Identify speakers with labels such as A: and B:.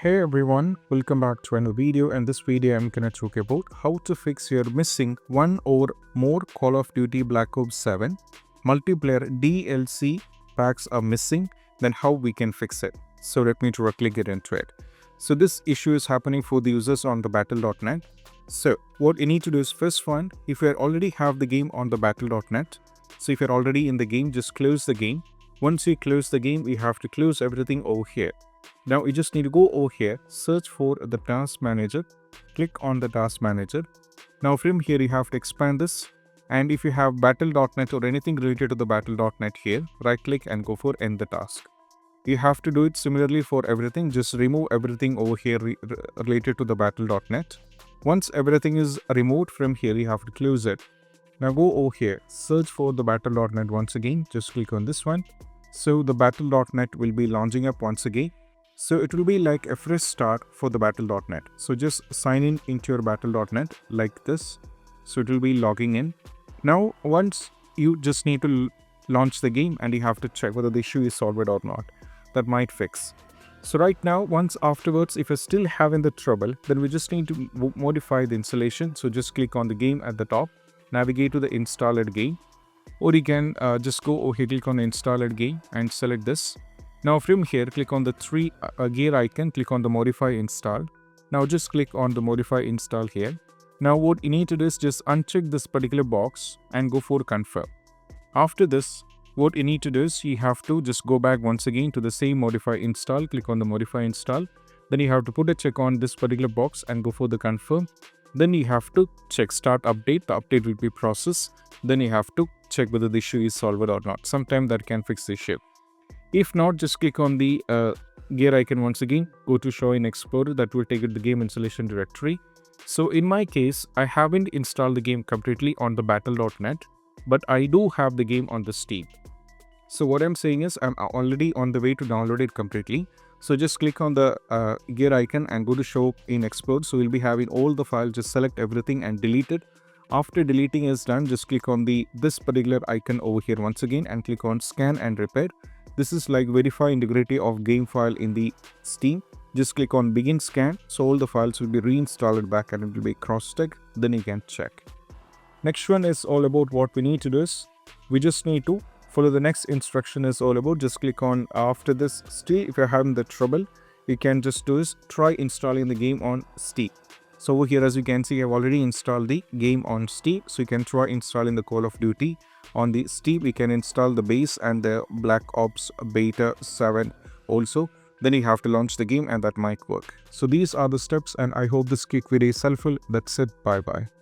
A: Hey everyone, welcome back to another video. In this video, I'm gonna talk about how to fix your missing one or more Call of Duty Black Ops 7 multiplayer DLC packs are missing, then how we can fix it. So let me directly get into it. So this issue is happening for the users on the battle.net. So what you need to do is first one, if you already have the game on the battle.net, so if you're already in the game, just close the game. Once you close the game, you have to close everything over here. Now you just need to go over here, search for the task manager, click on the task manager. Now from here you have to expand this, and if you have battle.net or anything related to the battle.net here, right click and go for end the task. You have to do it similarly for everything, just remove everything over here related to the battle.net. Once everything is removed from here, you have to close it. Now go over here, search for the battle.net once again, just click on this one. So the battle.net will be launching up once again. So it will be like a fresh start for the battle.net. So just sign in into your battle.net like this. So it will be logging in. Now once you just need to launch the game and you have to check whether the issue is solved or not. That might fix. So right now, once afterwards, if you're still having the trouble, then we just need to modify the installation. So just click on the game at the top, navigate to the installed game, or you can just go over here, click on the installed game and select this. Now from here, click on the three gear icon, click on the modify install. Now just click on the modify install here. Now what you need to do is just uncheck this particular box and go for confirm. After this, what you need to do is you have to just go back once again to the same modify install, click on the modify install. Then you have to put a check on this particular box and go for the confirm. Then you have to check start update, the update will be processed. Then you have to check whether the issue is solved or not. Sometime that can fix the issue. If not, just click on the gear icon once again, go to show in Explorer, that will take it to the game installation directory. So in my case, I haven't installed the game completely on the battle.net, but I do have the game on the Steam. So what I'm saying is I'm already on the way to download it completely. So just click on the gear icon and go to show in Explorer. So we'll be having all the files, just select everything and delete it. After deleting is done, just click on this particular icon over here once again and click on scan and repair. This is like verify integrity of game file in the Steam. Just click on begin scan. So all the files will be reinstalled back and it will be cross-checked. Then you can check. Next one is all about what we need to do is we just need to follow the next instruction is all about. Just click on after this. Still, if you're having the trouble, you can just do is try installing the game on Steam. So over here, as you can see, I've already installed the game on Steam. So you can try installing the Call of Duty on the Steam. You can install the base and the Black Ops Beta 7 also. Then you have to launch the game and that might work. So these are the steps and I hope this quick video is helpful. That's it. Bye bye.